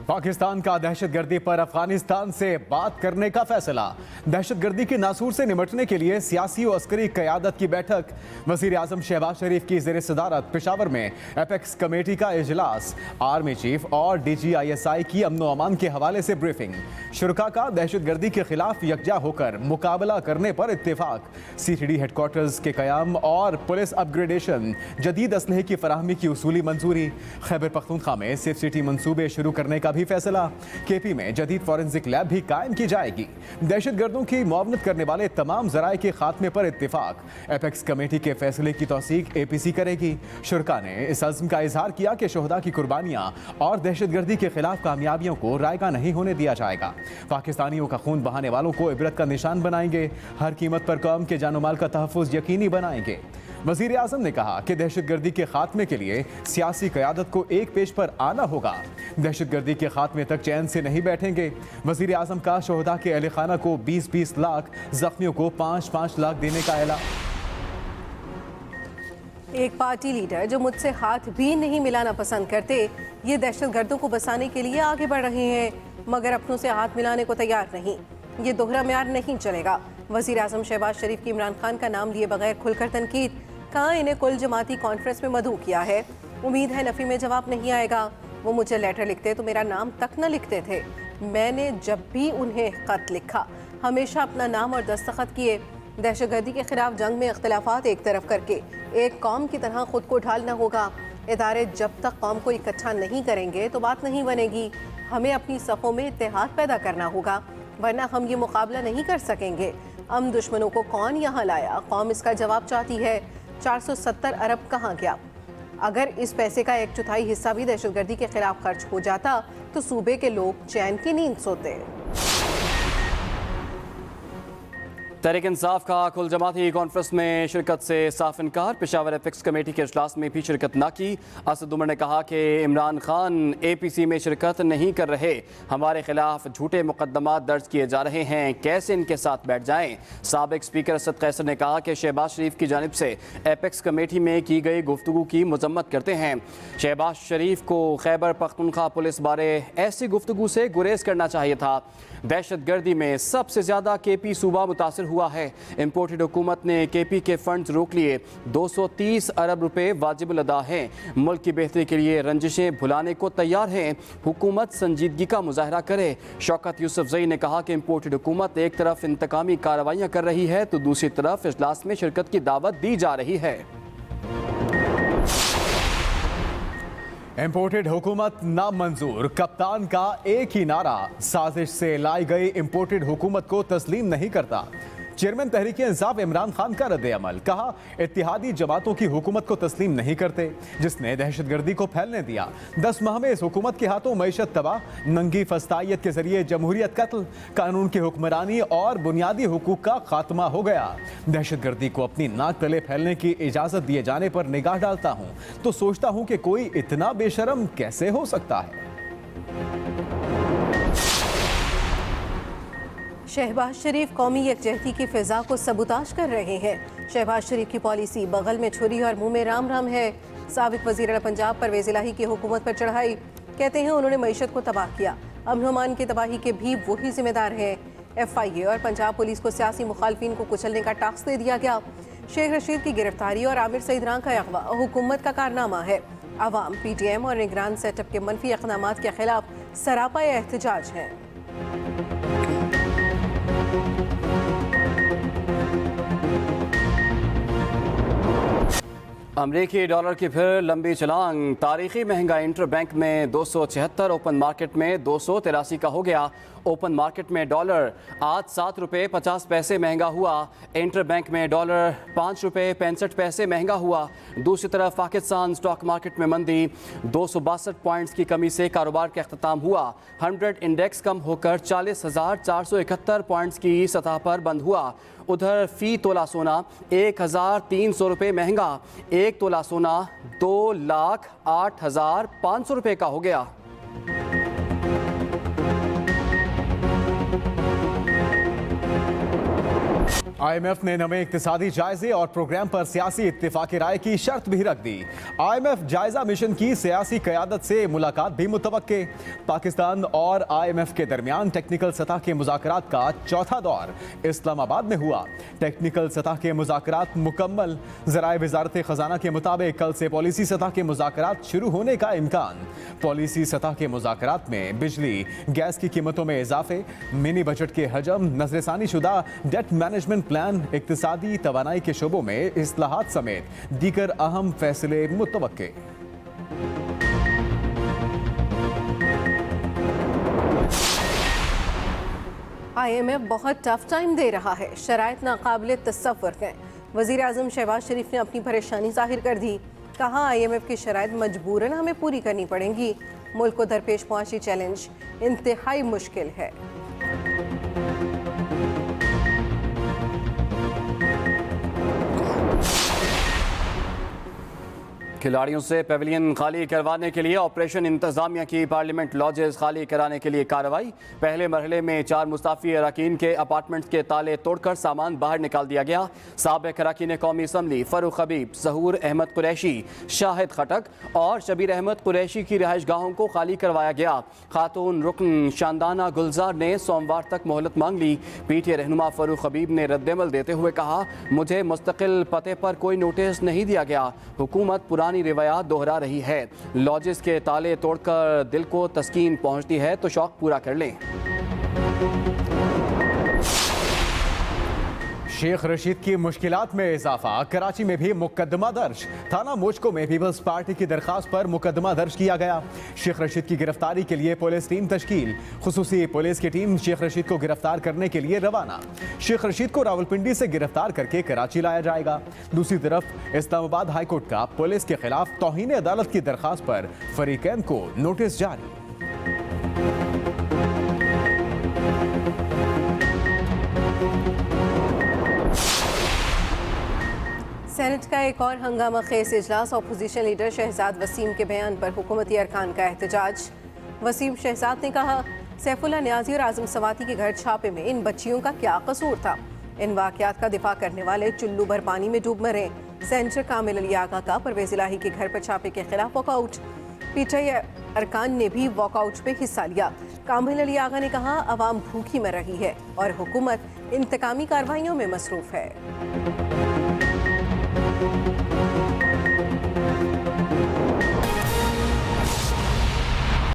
पाकिस्तान का दहशतगर्दी पर अफगानिस्तान से बात करने का फैसला। दहशतगर्दी के नासूर से निपटने के लिए सियासी और अस्करी क़यादत की बैठक। वज़ीर आज़म शहबाज शरीफ की ज़ेर सदारत पेशावर में एपेक्स कमेटी का इजलास। आर्मी चीफ और DGISI की अमन व अमान के हवाले से ब्रीफिंग। शुरका का दहशतगर्दी के खिलाफ यकजा होकर मुकाबला करने पर इत्तेफाक। CTD हेडक्वार्टर्स के क़याम और पुलिस अपग्रेडेशन, जदीद असलहे की फराहमी की उसूली मंजूरी। खैबर पख्तूनख्वा में सेफ सिटी मंसूबे शुरू करने का भी फैसला। KP में जदीद फॉरेंसिक लैब भी कायम की जाएगी। दहशतगर्दों की मुआवनत करने वाले तमाम जराए के खात्मे पर इत्तेफाक। एपेक्स कमेटी के फैसले की तौसीक APC करेगी। शुरका ने इस अज़्म का इजहार किया कि शोहदा की कुर्बानियां और दहशतगर्दी के खिलाफ कामयाबियों को रायगा नहीं होने दिया जाएगा। पाकिस्तानियों का खून बहाने वालों को इबरत का निशान बनाएंगे। हर कीमत पर कौम के जानो माल का तहफ़्फ़ुज़ यकीनी बनाएंगे। वज़ीर आज़म ने कहा कि दहशतगर्दी के खात्मे के लिए सियासी क़यादत को एक पेज पर आना होगा। दहशतगर्दी के खात्मे तक चैन से नहीं बैठेंगे। वज़ीर आज़म का शोहदा के अहले खाना को 20-20 लाख, जख्मियों को 5-5 लाख देने का ऐलान। एक पार्टी लीडर जो मुझसे हाथ भी नहीं मिलाना पसंद करते, ये दहशतगर्दों को बसाने के लिए आगे बढ़ रहे हैं, मगर अपनों से हाथ मिलाने को तैयार नहीं। ये दोहरा म्यार नहीं चलेगा। वज़ीर आज़म शहबाज शरीफ की इमरान खान का नाम लिए बगैर खुलकर तनकीद। कहाँ इन्हें कुल जमाती कॉन्फ्रेंस में मदऊ किया है। उम्मीद है नफ़ी में जवाब नहीं आएगा। वो मुझे लेटर लिखते तो मेरा नाम तक न लिखते थे। मैंने जब भी उन्हें ख़त लिखा हमेशा अपना नाम और दस्तखत किए। दहशतगर्दी के खिलाफ जंग में इख्तिलाफात एक तरफ करके एक कौम की तरह खुद को ढालना होगा। इदारे जब तक कौम को इकट्ठा नहीं करेंगे तो बात नहीं बनेगी। हमें अपनी सफ़ों में इत्तेहाद पैदा करना होगा, वरना हम ये मुकाबला नहीं कर सकेंगे। हम दुश्मनों को कौन यहाँ लाया, कौम इसका जवाब चाहती है। 470 अरब कहाँ गया? अगर इस पैसे का 1/4 हिस्सा भी दहशतगर्दी के खिलाफ खर्च हो जाता तो सूबे के लोग चैन की नींद सोते। तहरीक इंसाफ का कुल जमाती कॉन्फ्रेंस में शिरकत से साफ इनकार। पेशावर एपेक्स कमेटी के इजलास में भी शिरकत न की। असद उमर ने कहा कि इमरान खान APC में शिरकत नहीं कर रहे, हमारे खिलाफ झूठे मुकदमात दर्ज किए जा रहे हैं, कैसे इनके साथ बैठ जाएं। साबिक स्पीकर असद कैसर ने कहा कि शहबाज शरीफ की जानिब से एपेक्स कमेटी में की गई गुफ्तगू की मजम्मत करते हैं। शहबाज शरीफ को खैबर पख्तूनख्वा पुलिस बारे ऐसी गुफ्तगू से गुरेज करना चाहिए था। दहशतगर्दी में सबसे ज़्यादा KP सूबा मुतासर हुआ है। इम्पोर्टेड हुकूमत ने KP के फंड्स रोक लिए। 230 अरब रुपए वाजिबुल अदा हैं। मुल्क की बेहतरी के लिए रंजिशें भुलाने को तैयार हैं। हुकूमत संजीदगी का मुजाहरा करे। शौकत यूसुफजई ने कहा कि इम्पोर्टेड हुकूमत एक तरफ इंतकामी कार्रवाइयाँ कर रही है तो दूसरी तरफ इजलास में शिरकत की दावत दी जा रही है। इम्पोर्टेड हुकूमत नामंजूर, कप्तान का एक ही नारा। साजिश से लाई गई इम्पोर्टेड हुकूमत को तस्लीम नहीं करता। चेयरमैन तहरीक इंसाफ इमरान खान का रद्द अमल। कहा इत्तेहादी जमातों की हुकूमत को तस्लीम नहीं करते, जिसने दहशतगर्दी को फैलने दिया। 10 माह में इस हुकूमत के हाथों मईशत तबाह, नंगी फस्तायत के जरिए जमहूरियत कत्ल, कानून की हुक्मरानी और बुनियादी हुकूक का खात्मा हो गया। दहशतगर्दी को अपनी नाक तले फैलने की इजाज़त दिए जाने पर निगाह डालता हूँ तो सोचता हूँ कि कोई इतना बेशरम कैसे हो सकता है। शहबाज शरीफ कौमी यकजहती की फिजा को सबूताश कर रहे हैं। शहबाज शरीफ की पॉलिसी बगल में छुरी और मुंह में राम राम है। साबिक वज़ीर पंजाब परवेज़ इलाही की हुकूमत पर चढ़ाई। कहते हैं उन्होंने मईशत को तबाह किया। अमन व अमान की तबाही के भी वही जिम्मेदार हैं। FIA और पंजाब पुलिस को सियासी मुखालफिन को कुचलने का टास्क दे दिया गया। शेख रशीद की गिरफ्तारी और आमिर सईद रां का अगवा हुकूमत का कारनामा है। अवाम PTM और निगरान सेटअप के मनफी इक़दामात के खिलाफ सरापा एहतजाज है। अमरीकी डॉलर की फिर लंबी छलांग। तारीखी महंगा इंटर बैंक में 276, ओपन मार्केट में 283 का हो गया। ओपन मार्केट में डॉलर आज 7 रुपये 50 पैसे महंगा हुआ। इंटर बैंक में डॉलर 5 रुपये 65 पैसे महंगा हुआ। दूसरी तरफ पाकिस्तान स्टॉक मार्केट में मंदी, 262 पॉइंट्स की कमी से कारोबार का अख्ताम हुआ। 100 इंडेक्स कम होकर 40,471 पॉइंट्स की सतह पर बंद हुआ। उधर फी तोला सोना 1,300 रुपये महंगा। एक तोला सोना 2,08,500 रुपये का हो गया। IMF ने नवे इक्तिसादी जायजे और प्रोग्राम पर सियासी इत्तेफाक राय की शर्त भी रख दी। IMF जायजा मिशन की सियासी क़यादत से मुलाकात भी मुतवक्के। पाकिस्तान और IMF के दरमियान टेक्निकल सतह के मुज़ाकरात का चौथा दौर इस्लामाबाद में हुआ। टेक्निकल सतह के मुज़ाकरात मुकम्मल। ज़राए वज़ारत ख़ज़ाना के मुताबिक कल से पॉलिसी सतह के मुज़ाकरात शुरू होने का इम्कान। पॉलिसी सतह के मुज़ाकरात में बिजली, गैस की कीमतों में इजाफे, मिनी बजट के हजम, नज़रसानी शुदा डेट मैनेजमेंट प्लान, इक्तिसादी तवानाई के शोबों में इस्लाहात समेत दीगर अहम फैसले मुतवक्के। IMF बहुत टफ टाइम दे रहा है, शराइत नाकाबिले तसव्वुर हैं। वज़ीर आज़म शहबाज शरीफ ने अपनी परेशानी जाहिर कर दी। कहा IMF की शराइत मजबूरन हमें पूरी करनी पड़ेंगी। मुल्क को दरपेश मुआशी चैलेंज इंतहाई मुश्किल है। खिलाड़ियों से पेविलियन खाली करवाने के लिए ऑपरेशन इंतजामिया की पार्लियामेंट लॉजेस खाली कराने के लिए कार्रवाई। पहले मरहले में 4 मुस्ताफी अरकान के अपार्टमेंट के ताले तोड़कर सामान बाहर निकाल दिया गया। साबिक अरकान कौमी असम्बली फरूख हबीब, ज़हूर अहमद कुरैशी, शाहिद खटक और शबीर अहमद कुरैशी की रिहाइश गाहों को खाली करवाया गया। खातून रुकन शानदाना गुलजार ने सोमवार तक मोहलत मांग ली। PTA रहनुमा फरूख हबीब ने रद्देमल देते हुए कहा, मुझे मुस्तकिल पते पर कोई नोटिस नहीं दिया गया। हुकूमत पुरानी रिवायात दोहरा रही है। लॉजेस के ताले तोड़कर दिल को तस्कीन पहुंचती है तो शौक पूरा कर लें। शेख रशीद की मुश्किलात में इजाफा, कराची में भी मुकदमा दर्ज। थाना मोचको में पीपल्स पार्टी की दरखास्त पर मुकदमा दर्ज किया गया। शेख रशीद की गिरफ्तारी के लिए पुलिस टीम तश्कील। खुसूसी पुलिस की टीम शेख रशीद को गिरफ्तार करने के लिए रवाना। शेख रशीद को रावलपिंडी से गिरफ्तार करके कराची लाया जाएगा। दूसरी तरफ इस्लामाबाद हाईकोर्ट का पुलिस के खिलाफ तौहीन अदालत की दरखास्त पर फरीकैन को नोटिस जारी। सेनेट का एक और हंगामा खेज इजलास। अपोजिशन लीडर शहजाद वसीम के बयान पर हुकूमती अरकान का एहतजाज। वसीम शहजाद ने कहा, सैफुल्लाह न्याजी और आजम सवाती के घर छापे में इन बच्चियों का क्या कसूर था। इन वाकयात का दिफा करने वाले चुल्लू भर पानी में डूब मरे। सेनेटर कामिल अली आगा का परवेज इलाही के घर पर छापे के खिलाफ वॉकआउट। PTI अरकान ने भी वॉकआउट में हिस्सा लिया। कामिल अली आगा ने कहा, अवाम भूखी मर रही है और हुकूमत इंतकामी कार्रवाइयों में मसरूफ है।